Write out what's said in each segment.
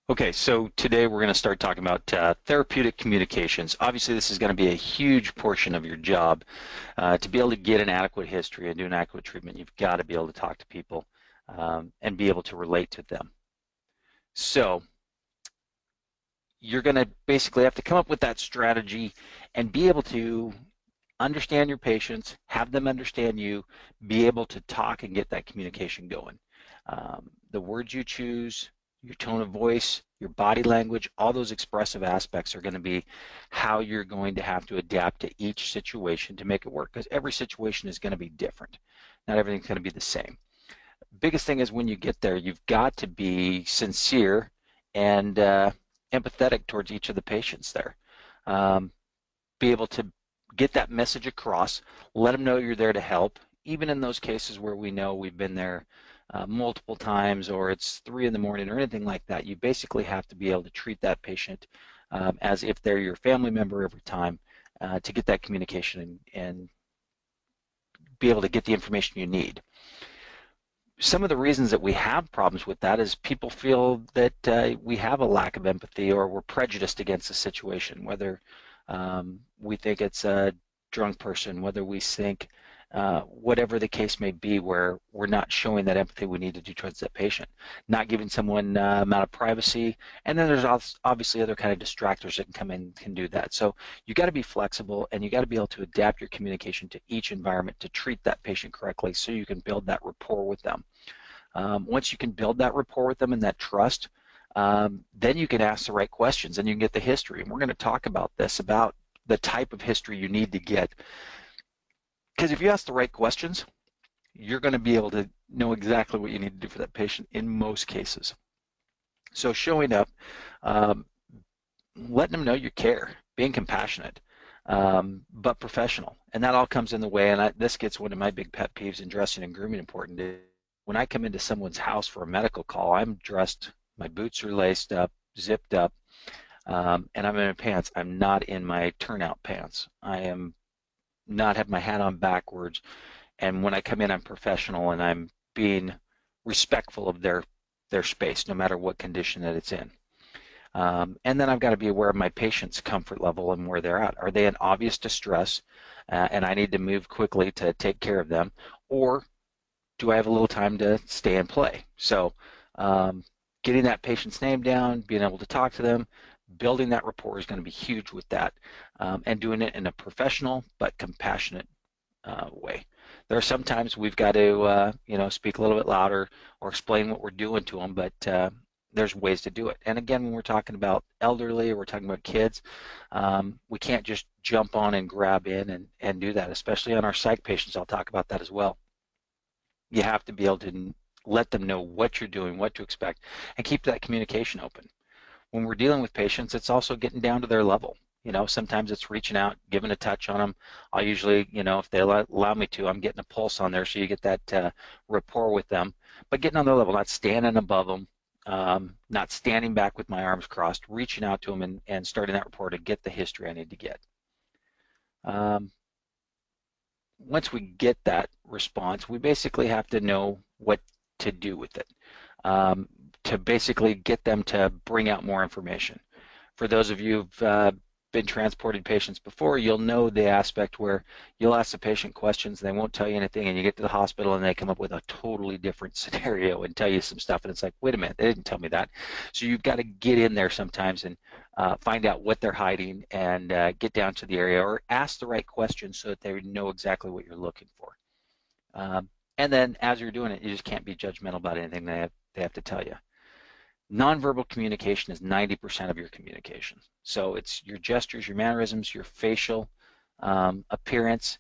Okay, so today we're going to start talking about therapeutic communications. Obviously, this is going to be a huge portion of your job. To be able to get an adequate history and do an adequate treatment, you've got to be able to talk to people and be able to relate to them. So you're going to basically have to come up with that strategy and be able to understand your patients, have them understand you, be able to talk and get that communication going. The words you choose, your tone of voice, your body language, all those expressive aspects are going to be how you're going to have to adapt to each situation to make it work, because every situation is going to be different. Not everything's going to be the same. Biggest thing is when you get there, you've got to be sincere and empathetic towards each of the patients there. Be able to get that message across, let them know you're there to help, even in those cases where we know we've been there multiple times or it's 3 in the morning or anything like that. You basically have to be able to treat that patient as if they're your family member every time to get that communication and be able to get the information you need. Some of the reasons that we have problems with that is people feel that we have a lack of empathy or we're prejudiced against the situation, whether we think it's a drunk person, whether we think whatever the case may be, where we're not showing that empathy we need to do towards that patient, not giving someone amount of privacy, and then there's obviously other kind of distractors that can come in and can do that. So you got to be flexible and you got to be able to adapt your communication to each environment to treat that patient correctly so you can build that rapport with them. Once you can build that rapport with them and that trust, then you can ask the right questions and you can get the history. And we're going to talk about this, about the type of history you need to get. Because if you ask the right questions, you're going to be able to know exactly what you need to do for that patient in most cases. So showing up, letting them know you care, being compassionate, but professional. And that all comes in the way, and this gets one of my big pet peeves in dressing and grooming important. When I come into someone's house for a medical call, I'm dressed, my boots are laced up, zipped up, and I'm in my pants. I'm not in my turnout pants. I am not have my hat on backwards, and when I come in, I'm professional and I'm being respectful of their space, no matter what condition that it's in. And then I've got to be aware of my patient's comfort level and where they're at. Are they in obvious distress and I need to move quickly to take care of them, or do I have a little time to stay and play? So getting that patient's name down, being able to talk to them, building that rapport is going to be huge with that, and doing it in a professional but compassionate way. There are some times we've got to, speak a little bit louder or explain what we're doing to them, but there's ways to do it. And again, when we're talking about elderly or we're talking about kids, we can't just jump on and grab in and do that, especially on our psych patients. I'll talk about that as well. You have to be able to let them know what you're doing, what to expect, and keep that communication open. When we're dealing with patients, it's also getting down to their level. Sometimes it's reaching out, giving a touch on them. I'll usually, if they allow me to, I'm getting a pulse on there so you get that rapport with them. But getting on their level, not standing above them, not standing back with my arms crossed, reaching out to them and starting that rapport to get the history I need to get. Once we get that response, we basically have to know what to do with it. To basically get them to bring out more information. For those of you who've been transported patients before, you'll know the aspect where you'll ask the patient questions, they won't tell you anything, and you get to the hospital and they come up with a totally different scenario and tell you some stuff, and it's like, wait a minute, they didn't tell me that. So you've got to get in there sometimes and find out what they're hiding and get down to the area or ask the right questions so that they know exactly what you're looking for. And then as you're doing it, you just can't be judgmental about anything they have to tell you. Nonverbal communication is 90% of your communication. So it's your gestures, your mannerisms, your facial appearance.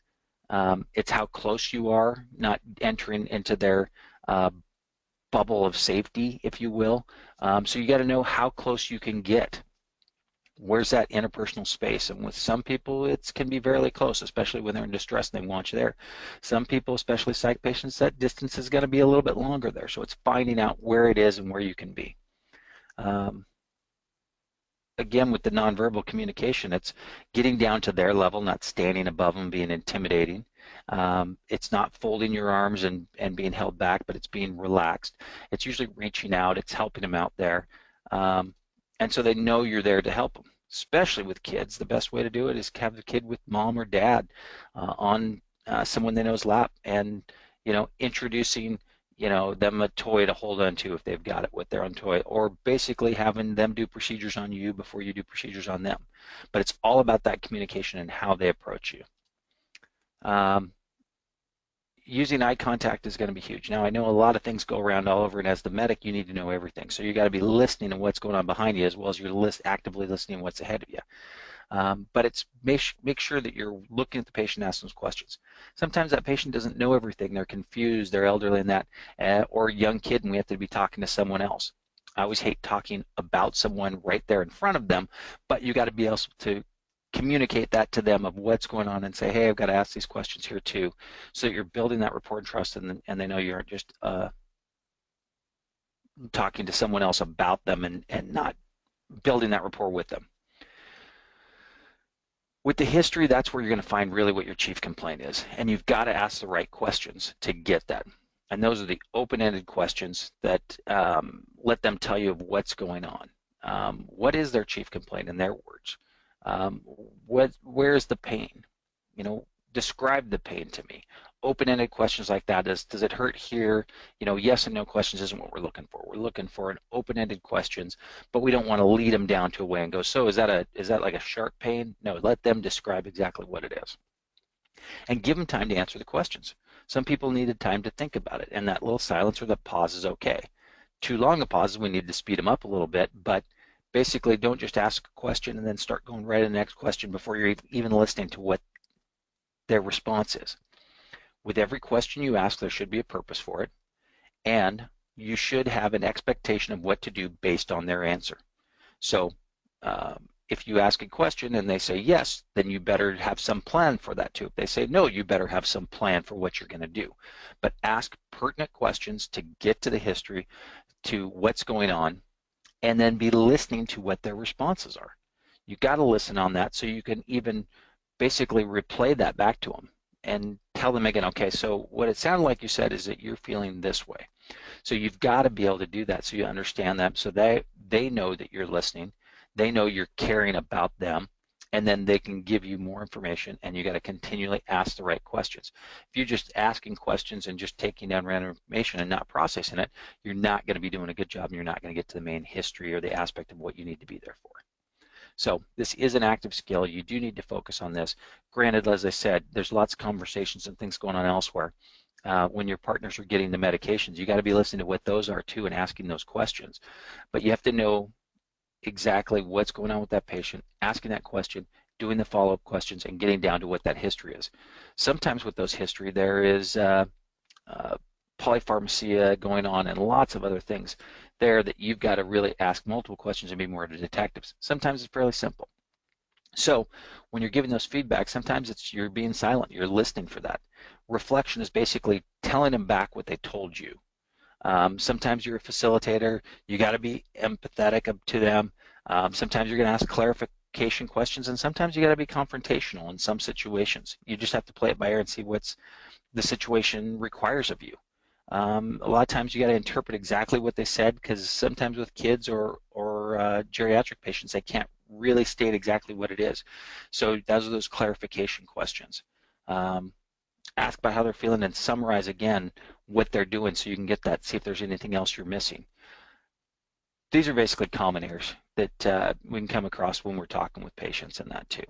It's how close you are, not entering into their bubble of safety, if you will. So you got to know how close you can get. Where's that interpersonal space? And with some people, it can be very close, especially when they're in distress and they want you there. Some people, especially psych patients, that distance is going to be a little bit longer there. So it's finding out where it is and where you can be. Again, with the nonverbal communication, it's getting down to their level, not standing above them, being intimidating. It's not folding your arms and being held back, but it's being relaxed. It's usually reaching out. It's helping them out there. And so they know you're there to help them. Especially with kids, the best way to do it is have the kid with mom or dad on someone they know's lap, and introducing them a toy to hold on to if they've got it with their own toy, or basically having them do procedures on you before you do procedures on them. But it's all about that communication and how they approach you. Using eye contact is going to be huge. Now, I know a lot of things go around all over, and as the medic, you need to know everything. So you got to be listening to what's going on behind you, as well as you're actively listening to what's ahead of you. But it's make sure that you're looking at the patient, asking those questions. Sometimes that patient doesn't know everything. They're confused. They're elderly and that, or a young kid, and we have to be talking to someone else. I always hate talking about someone right there in front of them, but you got to be able to communicate that to them of what's going on and say, hey, I've got to ask these questions here too, so that you're building that rapport and trust, and they know you aren't just talking to someone else about them and not building that rapport with them. With the history, that's where you're going to find really what your chief complaint is, and you've got to ask the right questions to get that. And those are the open-ended questions that let them tell you of what's going on. What is their chief complaint in their words? Where's the pain? Describe the pain to me. Open-ended questions like that. Does it hurt here? Yes and no questions isn't what we're looking for. We're looking for an open-ended questions, but we don't want to lead them down to a way and go, so is that like a sharp pain? No, let them describe exactly what it is. And give them time to answer the questions. Some people needed time to think about it, and that little silence or the pause is okay. Too long a pause, we need to speed them up a little bit, but basically don't just ask a question and then start going right to the next question before you're even listening to what their response is. With every question you ask, there should be a purpose for it, and you should have an expectation of what to do based on their answer. So if you ask a question and they say yes, then you better have some plan for that too. If they say no, you better have some plan for what you're going to do. But ask pertinent questions to get to the history, to what's going on, and then be listening to what their responses are. You got to listen on that so you can even basically replay that back to them and tell them again, okay, so what it sounded like you said is that you're feeling this way. So you've got to be able to do that so you understand them, so they know that you're listening. They know you're caring about them, and then they can give you more information, and you got to continually ask the right questions. If you're just asking questions and just taking down random information and not processing it, you're not going to be doing a good job, and you're not going to get to the main history or the aspect of what you need to be there for. So this is an active skill. You do need to focus on this. Granted, as I said, there's lots of conversations and things going on elsewhere. When your partners are getting the medications, you got to be listening to what those are too and asking those questions. But you have to know exactly what's going on with that patient, asking that question, doing the follow-up questions, and getting down to what that history is. Sometimes with those history, there is polypharmacia going on and lots of other things there that you've got to really ask multiple questions and be more of a detective. Sometimes it's fairly simple. So when you're giving those feedback, sometimes it's you're being silent, you're listening for that. Reflection is basically telling them back what they told you. Sometimes you're a facilitator, you got to be empathetic to them. Sometimes you're going to ask clarification questions, and sometimes you got to be confrontational in some situations. You just have to play it by ear and see what's the situation requires of you. A lot of times you got to interpret exactly what they said, because sometimes with kids or geriatric patients, they can't really state exactly what it is. So those are those clarification questions. Ask about how they're feeling and summarize again what they're doing so you can get that, see if there's anything else you're missing. These are basically common errors that we can come across when we're talking with patients and that too.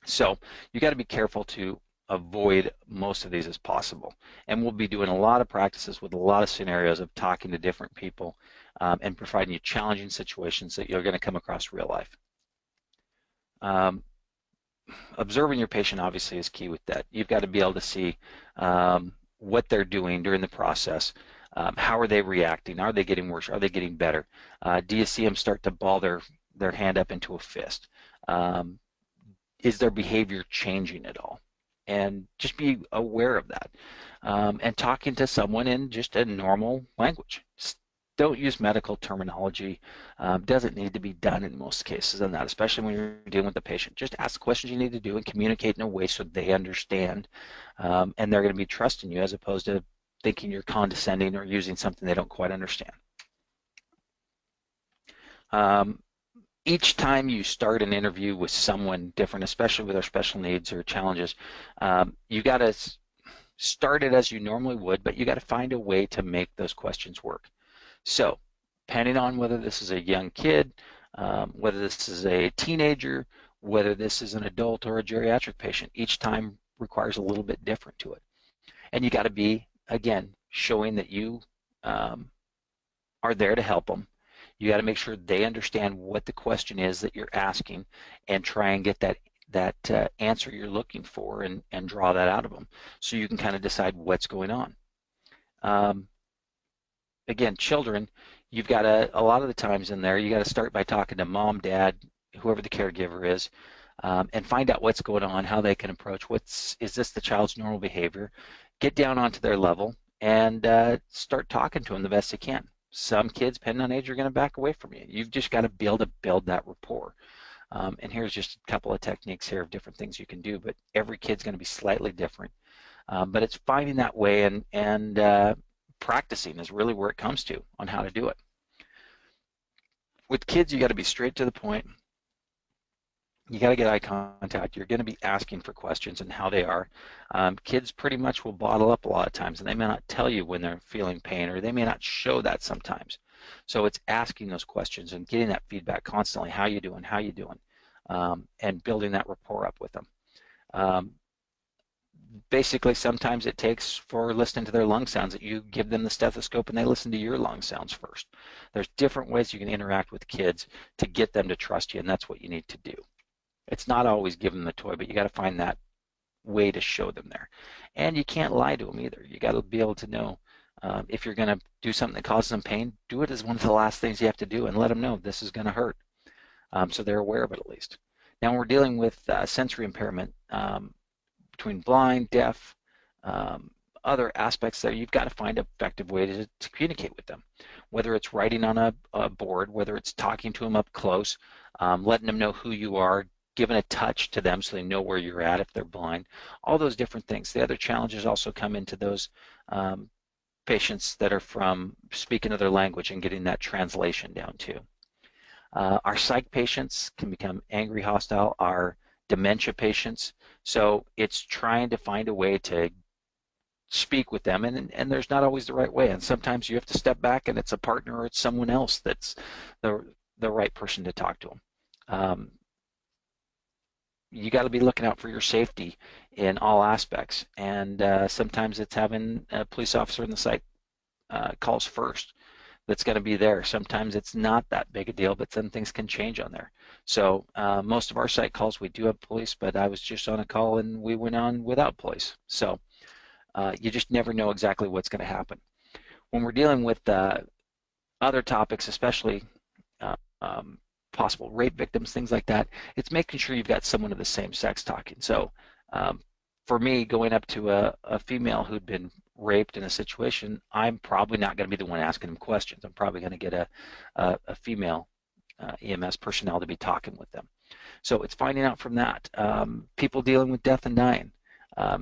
So you got to be careful to avoid most of these as possible. And we'll be doing a lot of practices with a lot of scenarios of talking to different people and providing you challenging situations that you're going to come across real life. Observing your patient obviously is key with that. You've got to be able to see what they're doing during the process. How are they reacting? Are they getting worse? Are they getting better? Do you see them start to ball their hand up into a fist? Is their behavior changing at all? And just be aware of that. And talking to someone in just a normal language. Don't use medical terminology. Doesn't need to be done in most cases on that, especially when you're dealing with the patient. Just ask the questions you need to do and communicate in a way so they understand, and they're going to be trusting you as opposed to thinking you're condescending or using something they don't quite understand. Um, each time you start an interview with someone different, especially with their special needs or challenges, you got to start it as you normally would, but you got to find a way to make those questions work. So, depending on whether this is a young kid, whether this is a teenager, whether this is an adult or a geriatric patient, each time requires a little bit different to it. And you got to be, again, showing that you um, are there to help them. You got to make sure they understand what the question is that you're asking, and try and get that answer you're looking for, and draw that out of them, so you can kind of decide what's going on. Um, Again, children, you've got a lot of the times in there, you got to start by talking to mom, dad, whoever the caregiver is, and find out what's going on, how they can approach. Is this the child's normal behavior? Get down onto their level and start talking to them the best you can. Some kids, depending on age, are going to back away from you. You've just got to be able to build that rapport. And here's just a couple of techniques here of different things you can do, but every kid's going to be slightly different. But it's finding that way, and practicing is really where it comes to on how to do it. With kids, you got to be straight to the point. You got to get eye contact. You're going to be asking for questions and how they are. Kids pretty much will bottle up a lot of times, and they may not tell you when they're feeling pain, or they may not show that sometimes. So it's asking those questions and getting that feedback constantly. How you doing? How you doing? And building that rapport up with them. Basically, sometimes it takes, for listening to their lung sounds, that you give them the stethoscope and they listen to your lung sounds first. There's different ways you can interact with kids to get them to trust you, and that's what you need to do. It's not always give them the toy, but you got to find that way to show them there. And you can't lie to them either. You got to be able to know if you're going to do something that causes them pain, do it as one of the last things you have to do, and let them know this is going to hurt, so they're aware of it at least. Now, when we're dealing with sensory impairment, between blind, deaf, other aspects there, you've got to find an effective way to communicate with them, whether it's writing on a board, whether it's talking to them up close, letting them know who you are, giving a touch to them so they know where you're at if they're blind, all those different things. The other challenges also come into those patients that are from speaking another language and getting that translation down too. Our psych patients can become angry, hostile. Our dementia patients. So it's trying to find a way to speak with them, and there's not always the right way. And sometimes you have to step back, and it's a partner or it's someone else that's the right person to talk to them. You got to be looking out for your safety in all aspects, and sometimes it's having a police officer in the psych calls first that's going to be there. Sometimes it's not that big a deal, but some things can change on there. So most of our site calls, we do have police, but I was just on a call and we went on without police. So you just never know exactly what's going to happen. When we're dealing with other topics, especially possible rape victims, things like that, it's making sure you've got someone of the same sex talking. So for me, going up to a female who'd been raped in a situation, I'm probably not going to be the one asking them questions. I'm probably going to get a female EMS personnel to be talking with them. So it's finding out from that. People dealing with death and dying.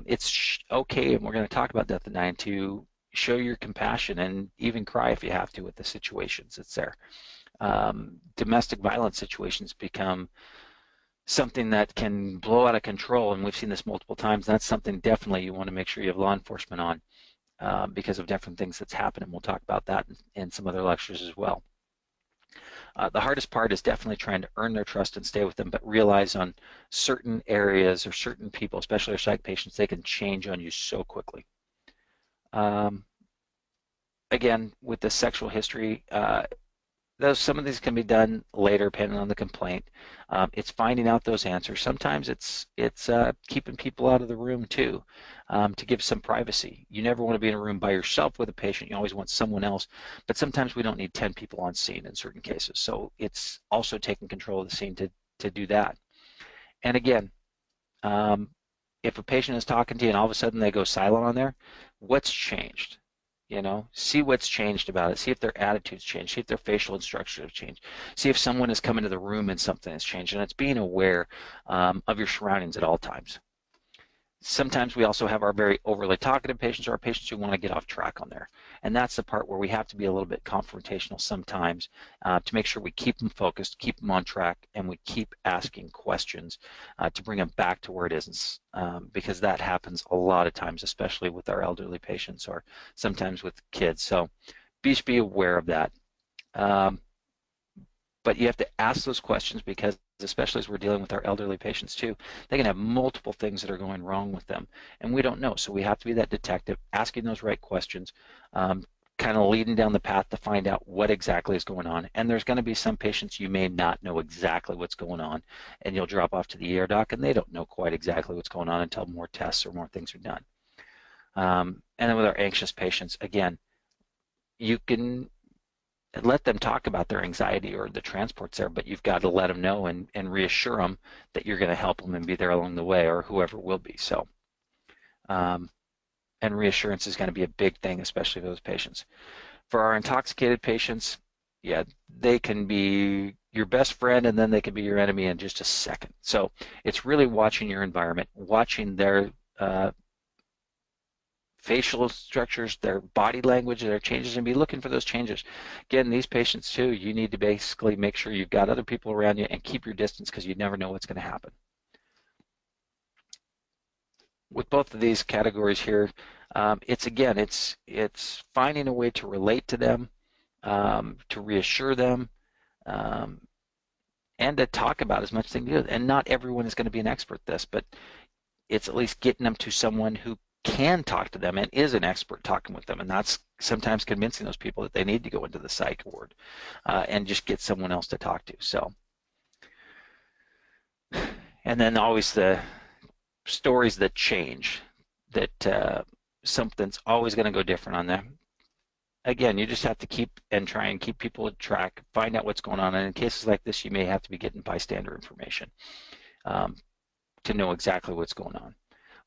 It's okay, and we're going to talk about death and dying, to show your compassion and even cry if you have to with the situations that's there. Domestic violence situations become something that can blow out of control, and we've seen this multiple times. That's something definitely you want to make sure you have law enforcement on because of different things that's happened, and we'll talk about that in some other lectures as well. The hardest part is definitely trying to earn their trust and stay with them, but realize on certain areas or certain people, especially our psych patients, they can change on you so quickly. Again, with the sexual history, some of these can be done later, depending on the complaint. It's finding out those answers. Sometimes it's keeping people out of the room too, to give some privacy. You never want to be in a room by yourself with a patient. You always want someone else. But sometimes we don't need 10 people on scene in certain cases. So it's also taking control of the scene to do that. And again, if a patient is talking to you and all of a sudden they go silent on there, what's changed? You know, see what's changed about it. See if their attitudes change. See if their facial structure has changed. See if someone has come into the room and something has changed. And it's being aware of your surroundings at all times. Sometimes we also have our very overly talkative patients, or our patients who want to get off track on there. And that's the part where we have to be a little bit confrontational sometimes to make sure we keep them focused, keep them on track, and we keep asking questions to bring them back to where it is, because that happens a lot of times, especially with our elderly patients or sometimes with kids. So be aware of that. But you have to ask those questions because, especially as we're dealing with our elderly patients too, they can have multiple things that are going wrong with them, and we don't know. So we have to be that detective, asking those right questions, kind of leading down the path to find out what exactly is going on. And there's going to be some patients you may not know exactly what's going on, and you'll drop off to the ER doc, and they don't know quite exactly what's going on until more tests or more things are done. And then with our anxious patients, again, you can let them talk about their anxiety or the transports there, but you've got to let them know and reassure them that you're going to help them and be there along the way, or whoever will be. So, and reassurance is going to be a big thing, especially for those patients. For our intoxicated patients, yeah, they can be your best friend and then they can be your enemy in just a second. So it's really watching your environment, watching their facial structures, their body language, their changes, and be looking for those changes. Again, these patients too, you need to basically make sure you've got other people around you and keep your distance because you never know what's going to happen. With both of these categories here, it's finding a way to relate to them, to reassure them, and to talk about as much as they can do. And not everyone is going to be an expert at this, but it's at least getting them to someone who can talk to them and is an expert talking with them, and that's sometimes convincing those people that they need to go into the psych ward and just get someone else to talk to. So, and then always the stories that change, that something's always going to go different on them. Again, you just have to keep and try and keep people on track, find out what's going on, and in cases like this, you may have to be getting bystander information to know exactly what's going on.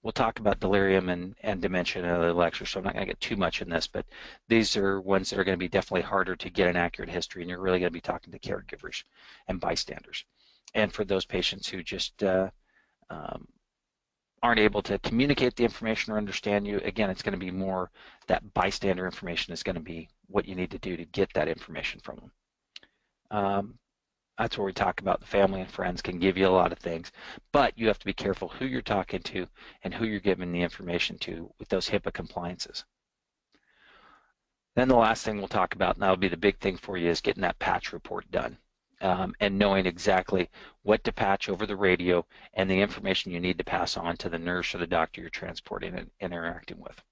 We'll talk about delirium and dementia in another lecture, so I'm not going to get too much in this, but these are ones that are going to be definitely harder to get an accurate history, and you're really going to be talking to caregivers and bystanders. And for those patients who just aren't able to communicate the information or understand you, again, it's going to be more that bystander information is going to be what you need to do to get that information from them. That's where we talk about the family and friends can give you a lot of things, but you have to be careful who you're talking to and who you're giving the information to with those HIPAA compliances. Then the last thing we'll talk about, and that'll be the big thing for you, is getting that patch report done and knowing exactly what to patch over the radio and the information you need to pass on to the nurse or the doctor you're transporting and interacting with.